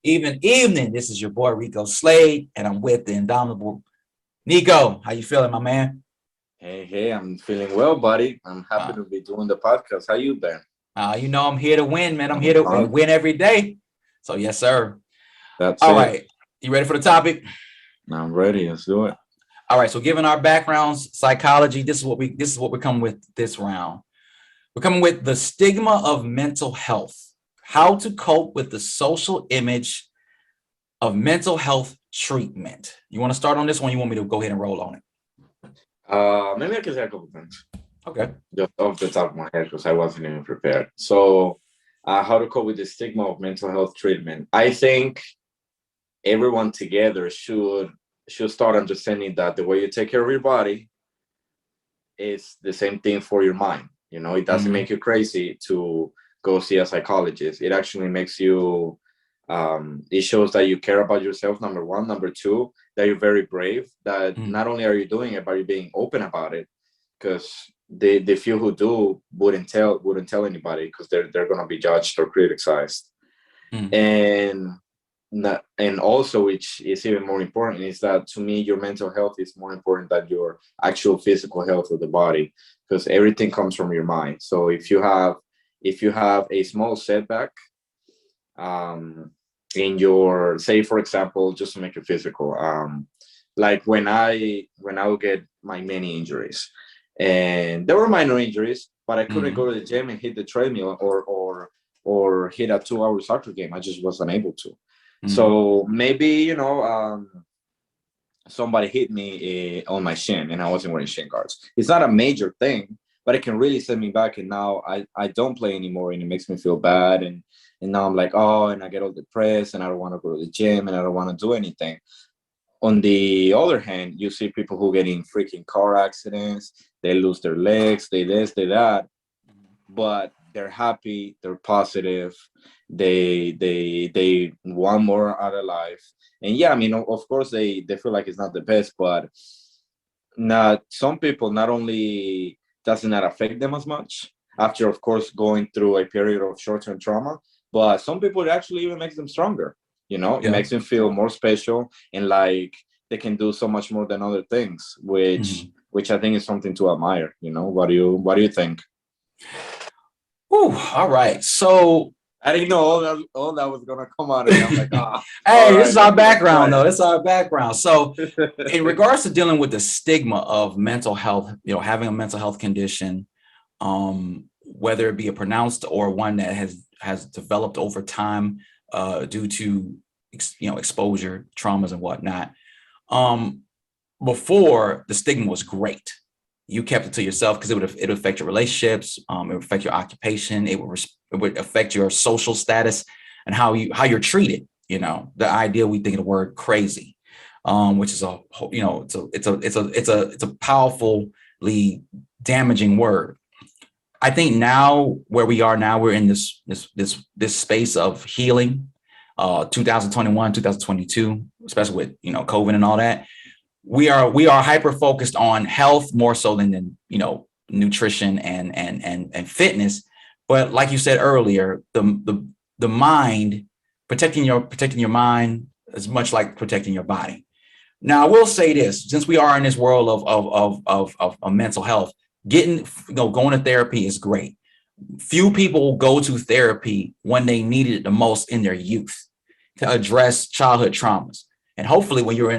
Even evening. This is your boy Rico Slade, and I'm with the indomitable Nico. How you feeling, my man? Hey, I'm feeling well, buddy. I'm happy Uh, to be doing the podcast. How you been? I'm here to win, man. I'm here Having to fun? win every day. So yes, sir. That's All it. right. You ready for the topic? I'm ready. Let's do it. All right. So given our backgrounds, psychology, this is what we're coming with this round. We're coming with the stigma of mental health. How to cope with the social image of mental health treatment. You want to start on this one? You want me to go ahead and roll on it? Maybe I can say a couple things Okay. just off the top of my head because I wasn't even prepared. So, how to cope with the stigma of mental health treatment? I think everyone together should start understanding that the way you take care of your body is the same thing for your mind. You know, it doesn't Mm-hmm. make you crazy to go see a psychologist. It actually makes you it shows that you care about yourself, number one. Number two, that you're very brave, that Mm-hmm. not only are you doing it, but you're being open about it, because the few who do wouldn't tell anybody because they're going to be judged or criticized. Mm-hmm. And and also, which is even more important, is that to me your mental health is more important than your actual physical health of the body, because everything comes from your mind. So if you have a small setback, um in your, say for example, just to make it physical, like when I would get my many injuries, and there were minor injuries, but I couldn't Mm-hmm. go to the gym and hit the treadmill or hit a 2 hour soccer game. I just wasn't able to. Mm-hmm. So maybe, somebody hit me on my shin and I wasn't wearing shin guards. It's not a major thing, but it can really set me back. And now I don't play anymore, and it makes me feel bad. And now I'm like, oh, and I get all depressed and I don't want to go to the gym and I don't want to do anything. On the other hand, you see people who get in freaking car accidents, they lose their legs, they this, they that, but they're happy, they're positive, they want more out of life. And yeah, I mean, of course they feel like it's not the best, but not some people, not only does it not affect them as much after, of course, going through a period of short-term trauma, but some people it actually even makes them stronger. It Yeah. makes them feel more special, and like they can do so much more than other things, which Mm-hmm. which I think is something to admire. What do you think? Whew, all right. So, I didn't know all that was gonna come out of me. I'm like, all hey, this is right, our let's try background, though. it. This is our background. So, in regards to dealing with the stigma of mental health, having a mental health condition, whether it be a pronounced or one that has developed over time due to exposure, traumas, and whatnot. Um, Before, the stigma was great. You kept it to yourself because it would affect your relationships, it would affect your occupation, it would affect your social status and how you're treated. The idea, we think of the word crazy, which is it's a powerfully damaging word. I think now, where we are now, we're in this space of healing. 2021, 2022, especially with COVID and all that, we are hyper focused on health more so than nutrition and fitness. But like you said earlier, the mind, protecting your mind is much like protecting your body. Now, I will say this: since we are in this world of mental health, going to therapy is great. Few people go to therapy when they needed it the most in their youth to address childhood traumas. And hopefully, when you're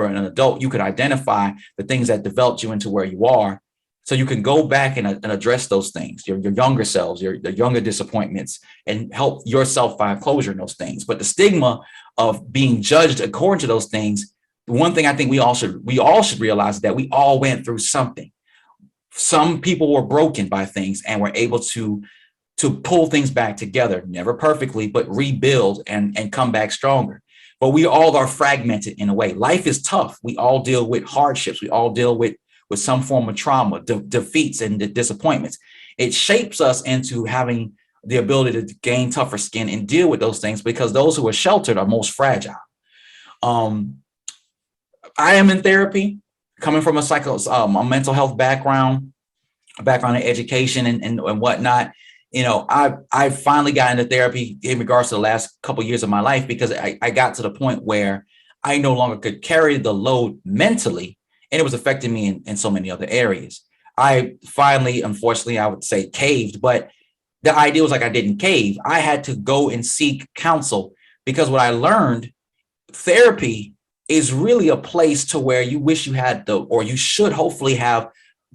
an adult, you could identify the things that developed you into where you are, so you can go back and address those things, your younger selves, the younger disappointments, and help yourself find closure in those things. But the stigma of being judged according to those things, the one thing I think we all should realize is that we all went through something. Some people were broken by things and were able to pull things back together, never perfectly, but rebuild and come back stronger. But we all are fragmented in a way. Life is tough. We all deal with hardships. We all deal with some form of trauma, defeats, and disappointments. It shapes us into having the ability to gain tougher skin and deal with those things, because those who are sheltered are most fragile. Um, I am in therapy, coming from a mental health background in education and whatnot. I finally got into therapy in regards to the last couple of years of my life because I got to the point where I no longer could carry the load mentally, and it was affecting me in so many other areas. I finally, unfortunately, I would say caved, but the idea was like I didn't cave. I had to go and seek counsel because what I learned, therapy is really a place to where you wish you had or you should hopefully have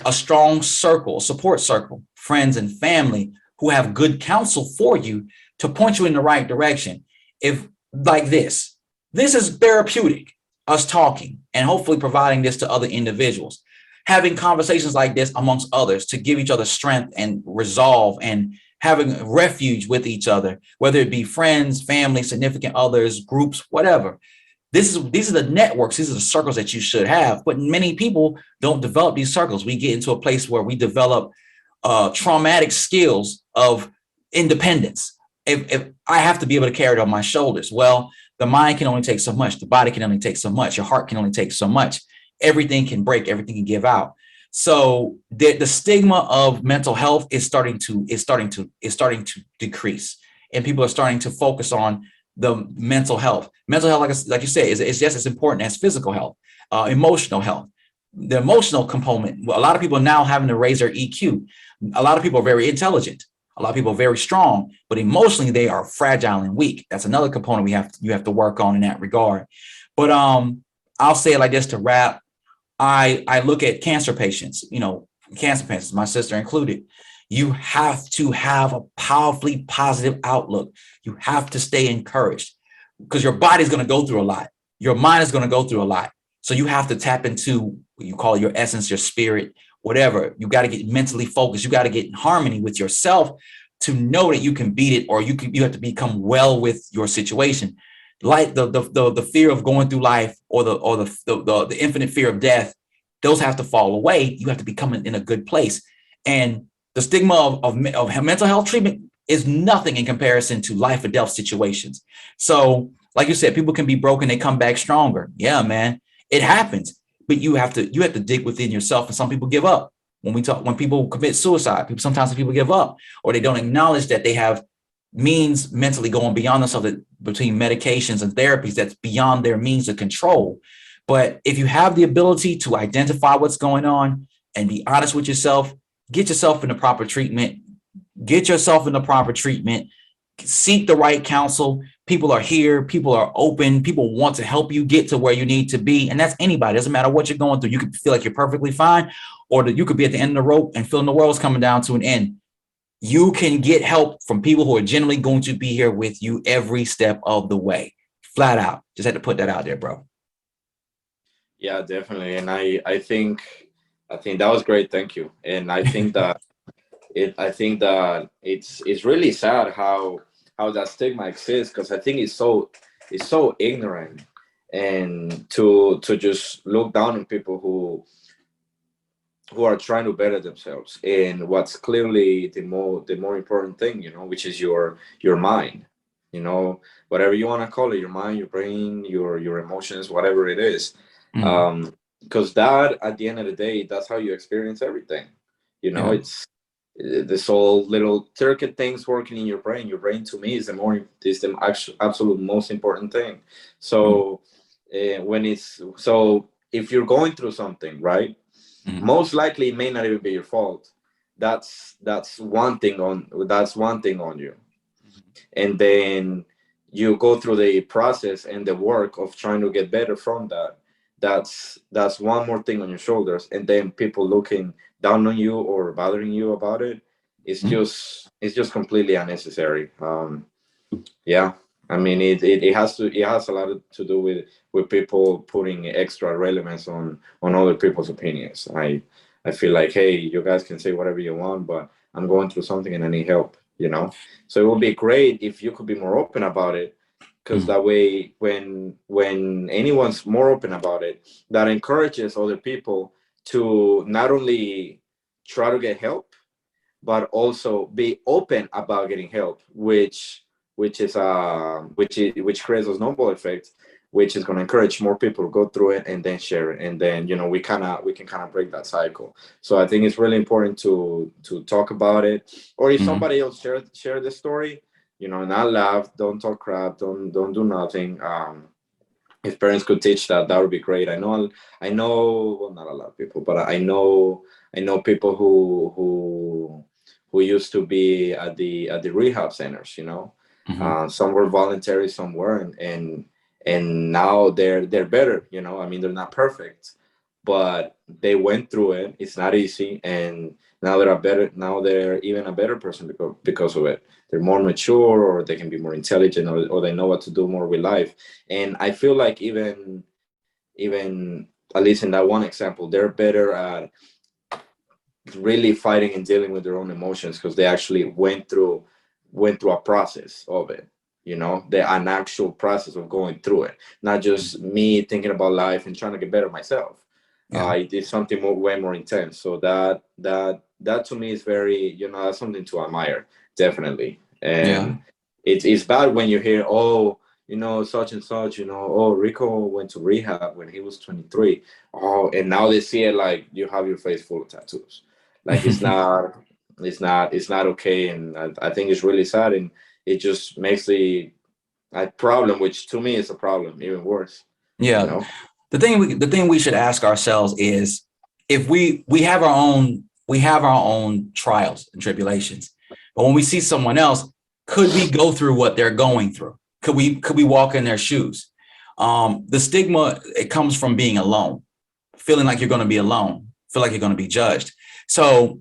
a strong circle, support circle, friends and family who have good counsel for you to point you in the right direction. If like this is therapeutic, us talking and hopefully providing this to other individuals, having conversations like this amongst others to give each other strength and resolve and having refuge with each other, whether it be friends, family, significant others, groups, whatever. These are the networks, these are the circles that you should have. But many people don't develop these circles. We get into a place where we develop traumatic skills of independence. If I have to be able to carry it on my shoulders, well, the mind can only take so much, the body can only take so much, your heart can only take so much. Everything can break, everything can give out. So the stigma of mental health is starting to decrease, and people are starting to focus on the mental health. Mental health, like you said, is just as important as physical health, emotional health. The emotional component, a lot of people are now having to raise their EQ. A lot of people are very intelligent. A lot of people are very strong, but emotionally they are fragile and weak. That's another component you have to work on in that regard. But I'll say it like this to wrap. I look at cancer patients, cancer patients, my sister included. You have to have a powerfully positive outlook. You have to stay encouraged because your body's going to go through a lot. Your mind is going to go through a lot. So you have to tap into what you call your essence, your spirit, whatever. You got to get mentally focused. You got to get in harmony with yourself to know that you can beat it, or you have to become well with your situation. Like the fear of going through life, or the infinite fear of death, those have to fall away. You have to become in a good place. And the stigma of mental health treatment is nothing in comparison to life or death situations. So, like you said, people can be broken, they come back stronger. Yeah, man, it happens. But you have to dig within yourself. And some people give up. When people commit suicide, sometimes people give up, or they don't acknowledge that they have means mentally going beyond themselves, between medications and therapies that's beyond their means of control. But if you have the ability to identify what's going on and be honest with yourself, get yourself in the proper treatment, seek the right counsel. People are here, people are open, people want to help you get to where you need to be. And that's anybody. It doesn't matter what you're going through. You could feel like you're perfectly fine, or that you could be at the end of the rope and feeling the world's coming down to an end. You can get help from people who are generally going to be here with you every step of the way. Flat out. Just had to put that out there, bro. Yeah, definitely. And I think that was great. Thank you. And I think that it's really sad how that stigma exists, because I think it's so ignorant, and to just look down on people who are trying to better themselves in what's clearly the more important thing, which is your mind, whatever you want to call it, your mind, your brain, your emotions, whatever it is. Mm, Because that, at the end of the day, that's how you experience everything. yeah. It's this all little circuit things working in your brain. Your brain, to me, is the absolute most important thing. Mm, So if you're going through something, right, mm, most likely it may not even be your fault. That's one thing on you. And then you go through the process and the work of trying to get better from that. That's one more thing on your shoulders, and then people looking down on you or bothering you about it. it's mm, just it's just completely unnecessary. Yeah, I mean, it has a lot to do with people putting extra relevance on other people's opinions. I feel like, hey, you guys can say whatever you want, but I'm going through something and I need help. So it would be great if you could be more open about it, because mm, that way, when anyone's more open about it, that encourages other people to not only try to get help, but also be open about getting help, which creates a snowball effect, which is going to encourage more people to go through it and then share it, and then we can kind of break that cycle. So I think it's really important to talk about it, or if Mhm. somebody else share the story, not laugh, don't talk crap, don't do nothing. If parents could teach that, that would be great. I know, well, not a lot of people, but I know people who used to be at the rehab centers. Mhm. Some were voluntary, some weren't, and now they're better. I mean, they're not perfect, but they went through it. It's not easy, and now they're a better. Now they're even a better person because of it. They're more mature, or they can be more intelligent, or they know what to do more with life. And I feel like even at least in that one example, they're better at really fighting and dealing with their own emotions because they actually went through a process of it. An actual process of going through it, not just me thinking about life and trying to get better myself. Yeah. It is something way more intense. So that to me is very, that's something to admire, definitely. Yeah. And it's bad when you hear, oh, such and such, oh, Rico went to rehab when he was 23. Oh, and now they see it like you have your face full of tattoos. Like it's not okay. And I think it's really sad, and it just makes the problem, which to me is a problem, even worse. You Yeah. know, The thing we should ask ourselves is, if we have our own trials and tribulations, but when we see someone else, could we go through what they're going through? Could we walk in their shoes? The stigma, it comes from being alone, feeling like you're going to be alone, feel like you're going to be judged. So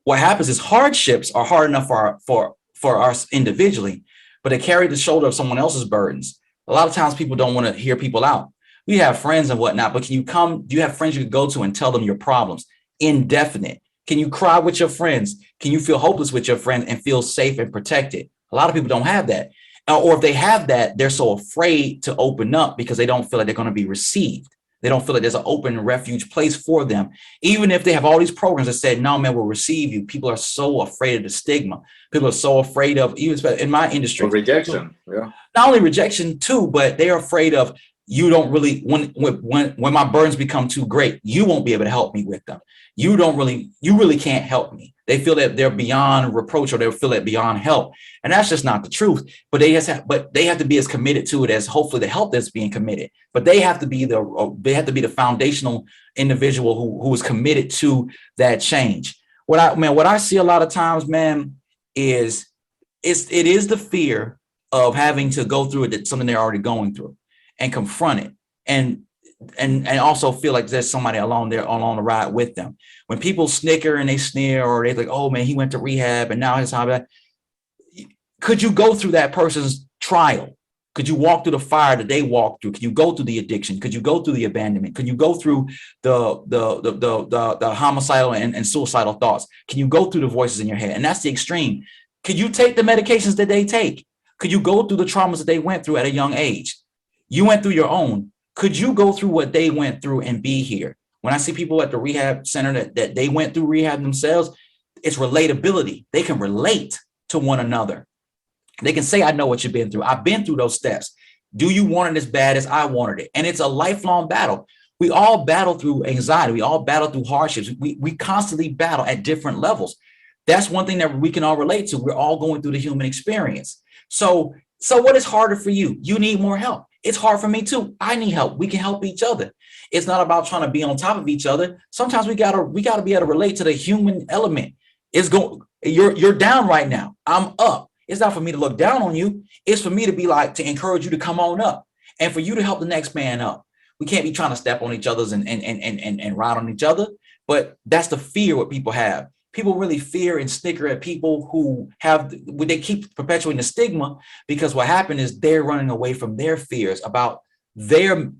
what happens is, hardships are hard enough for us individually, but they carry the shoulder of someone else's burdens. A lot of times people don't want to hear people out. We have friends and whatnot, but do you have friends you can go to and tell them your problems? Indefinite. Can you cry with your friends? Can you feel hopeless with your friends and feel safe and protected? A lot of people don't have that. Or if they have that, they're so afraid to open up because they don't feel like they're going to be received. They don't feel like there's an open refuge place for them. Even if they have all these programs that said, no, man, we'll receive you. People are so afraid of the stigma. People are so afraid of, even in my of industry, rejection. Yeah. not only rejection too, but they're afraid of, you don't really, when my burdens become too great, you won't be able to help me with them. You really can't help me. They feel that they're beyond reproach, or they feel that beyond help. And that's just not the truth. But they have to be as committed to it as hopefully the help that's being committed. But they have to be the foundational individual who is committed to that change. What I see a lot of times, man, is it is the fear of having to go through it, something they're already going through, and confront it, and and also feel like there's somebody along there along the ride with them. When people snicker and they sneer, or they like, oh man, he went to rehab and now his hobby. Could you go through that person's trial? Could you walk through the fire that they walked through? Could you go through the addiction? Could you go through the abandonment? Could you go through the homicidal and suicidal thoughts? Can you go through the voices in your head? And that's the extreme. Could you take the medications that they take? Could you go through the traumas that they went through at a young age? You went through your own. Could you go through what they went through and be here? When I see people at the rehab center that they went through rehab themselves, it's relatability. They can relate to one another. They can say, I know what you've been through. I've been through those steps. Do you want it as bad as I wanted it? And it's a lifelong battle. We all battle through anxiety. We all battle through hardships. We constantly battle at different levels. That's one thing that we can all relate to. We're all going through the human experience. So what is harder for you? You need more help. It's hard for me too. I need help. We can help each other. It's not about trying to be on top of each other. Sometimes we gotta be able to relate to the human element. You're down right now. I'm up. It's not for me to look down on you. It's for me to be like, to encourage you to come on up, and for you to help the next man up. We can't be trying to step on each other's and ride on each other. But that's the fear what people have. People really fear and snicker at people who they keep perpetuating the stigma, because what happened is they're running away from their fears about their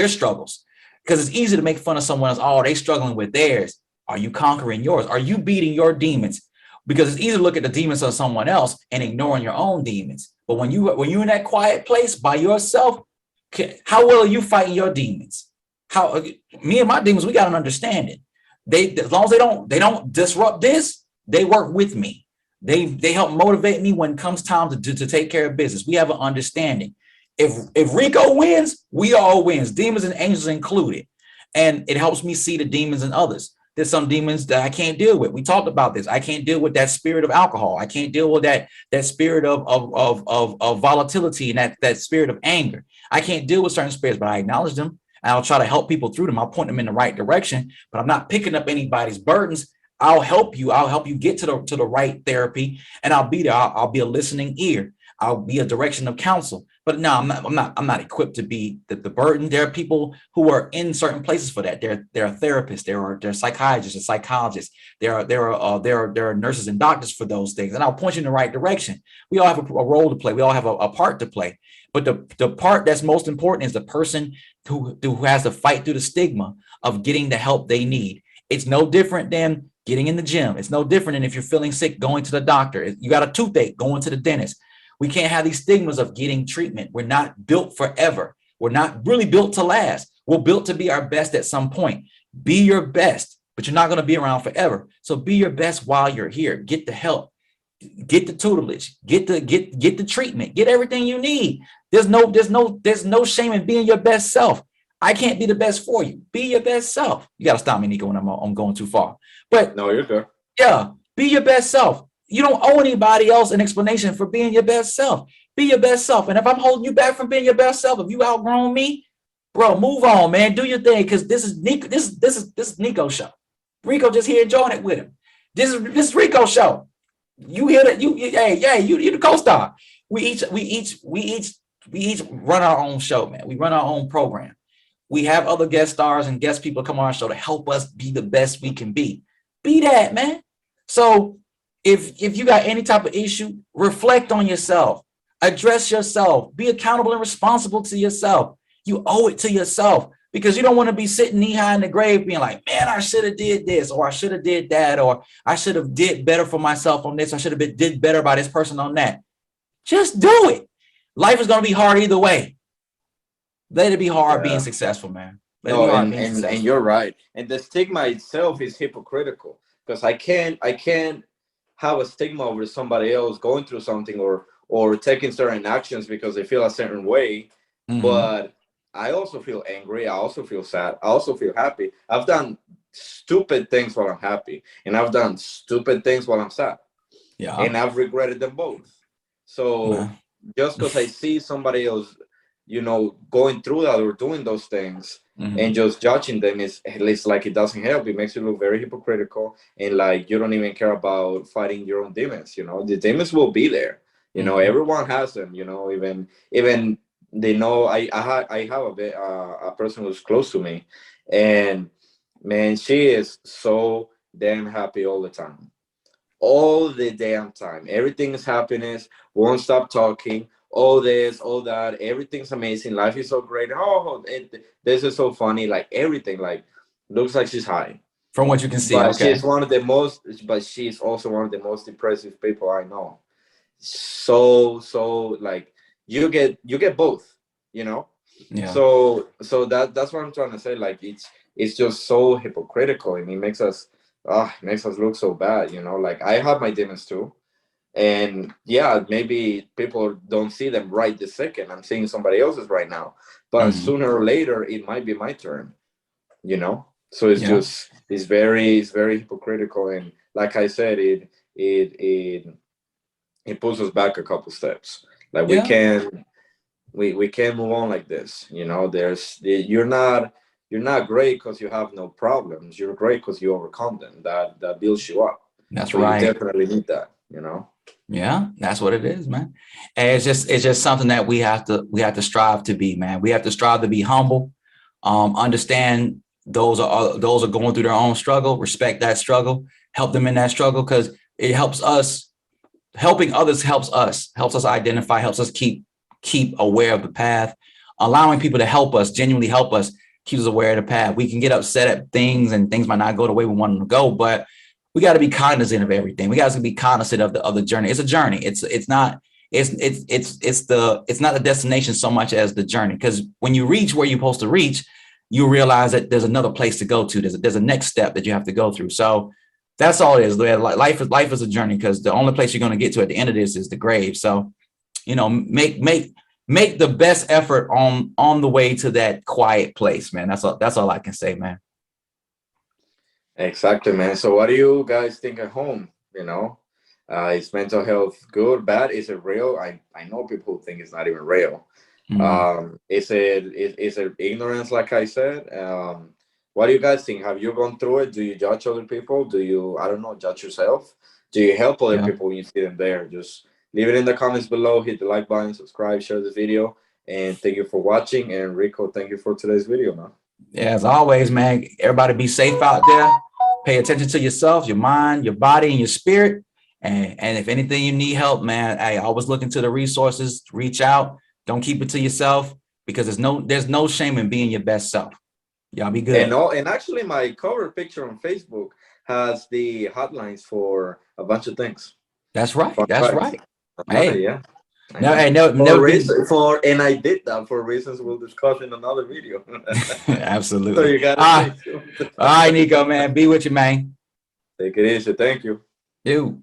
struggles. Because it's easy to make fun of someone else. Oh, they struggling with theirs. Are you conquering yours? Are you beating your demons? Because it's easy to look at the demons of someone else and ignoring your own demons. But when you're in that quiet place by yourself, how well are you fighting your demons? How Me and my demons, we got an understanding. As long as they don't disrupt this, they work with me. They help motivate me when it comes time to take care of business. We have an understanding. If Rico wins, we all wins, demons and angels included. And it helps me see the demons in others. There's some demons that I can't deal with. We talked about this. I can't deal with that spirit of alcohol. I can't deal with that spirit of volatility and that spirit of anger. I can't deal with certain spirits, but I acknowledge them and I'll try to help people through them. I'll point them in the right direction, but I'm not picking up anybody's burdens. I'll help you. I'll help you get to the right therapy, and I'll be there. I'll be a listening ear. I'll be a direction of counsel. But no, I'm not equipped to be the burden. There are people who are in certain places for that. There are therapists, there are psychiatrists and psychologists, there are nurses and doctors for those things. And I'll point you in the right direction. We all have a role to play. We all have a part to play. But the part that's most important is the person who has to fight through the stigma of getting the help they need. It's no different than getting in the gym. It's no different than if you're feeling sick, going to the doctor. You got a toothache, going to the dentist. We can't have these stigmas of getting treatment. We're not built forever. We're not really built to last. We're built to be our best at some point. Be your best, but you're not going to be around forever. So be your best while you're here. Get the help, get the tutelage, get the treatment, get everything you need. There's no shame in being your best self. I can't be the best for you. Be your best self. You got to stop me, Nico, when I'm going too far. But no, you're good. Yeah, be your best self. You don't owe anybody else an explanation for being your best self. Be your best self. And if I'm holding you back from being your best self, if you outgrown me, bro, move on, man. Do your thing, because this is Nico. This is Nico's show. Rico just here enjoying it with him. This is Rico's show. You hear that? You the co-star. We each run our own show, man. We run our own program. We have other guest stars and guest people come on our show to help us be the best we can be. Be that, man. So if you got any type of issue, reflect on yourself, address yourself, be accountable and responsible to yourself. You owe it to yourself, because you don't want to be sitting knee high in the grave being like, man, I should have did this, or I should have did that, or I should have did better for myself on this. I should have did better by this person on that. Just do it. Life is going to be hard either way. Let it be hard being successful, man. And you're right. And the stigma itself is hypocritical, because I can't have a stigma over somebody else going through something or taking certain actions because they feel a certain way. Mm-hmm. But I also feel angry. I also feel sad. I also feel happy. I've done stupid things while I'm happy, and I've done stupid things while I'm sad. Yeah. And I've regretted them both. So just because I see somebody else, going through that or doing those things, mm-hmm. and just judging them, it's like it doesn't help. It makes you look very hypocritical, and like you don't even care about fighting your own demons. The demons will be there. Mm-hmm. Everyone has them. Even they know. I have a person who's close to me, and man, she is so damn happy all the time, all the damn time. Everything is happiness. Won't stop talking. All this, all that, everything's amazing. Life is so great. Oh, this is so funny. Like everything, like looks like she's high. From what you can see, but she's she's also one of the most depressive people I know. So like you get both, Yeah. So that's what I'm trying to say. Like it's just so hypocritical, and it makes us look so bad. Like I have my demons too. And yeah, maybe people don't see them right this second. I'm seeing somebody else's right now, but mm-hmm. sooner or later it might be my turn. So it's it's very hypocritical, and like I said, it pulls us back a couple steps. Like we can't move on like this. You're not great because you have no problems. You're great because you overcome them. That builds you up. That's right. You definitely need that. Yeah, that's what it is, man. And it's just something that we have to strive to be, man. We have to strive to be humble, understand those are going through their own struggle, respect that struggle, help them in that struggle, because it helps us. Helping others helps us identify, helps us keep aware of the path. Allowing people to help us, genuinely help us, keeps us aware of the path. We can get upset at things, and things might not go the way we want them to go, but we got to be cognizant of everything. We got to be cognizant of the journey. It's a journey. It's not the destination so much as the journey. Because when you reach where you're supposed to reach, you realize that there's another place to go to. There's a next step that you have to go through. So that's all it is. Life is a journey, because the only place you're going to get to at the end of this is the grave. So, make make the best effort on the way to that quiet place, man. That's all I can say, man. Exactly, man. So what do you guys think at home? Is mental health good, bad? Is it real? I know people who think it's not even real. Mm. Is it ignorance, like I said? What do you guys think? Have you gone through it? Do you judge other people? Do you, I don't know, judge yourself? Do you help other Yeah. people when you see them there? Just leave it in the comments below. Hit the like button, subscribe, share this video, and thank you for watching. And Rico, thank you for today's video, man. Yeah, as always, man, everybody be safe out there. Pay attention to yourself, your mind, your body, and your spirit. And if anything you need help, man, hey, always look into the resources, reach out. Don't keep it to yourself, because there's no shame in being your best self. Y'all be good. And actually, my cover picture on Facebook has the hotlines for a bunch of things. That's right. Fun That's facts. right. Hey, Yeah. I no, know. hey, no, For never be. and I did that for reasons we'll discuss in another video. So Absolutely. you gotta All stay tuned. right, Nico, man, be with you, man. Take it easy. Thank you. You.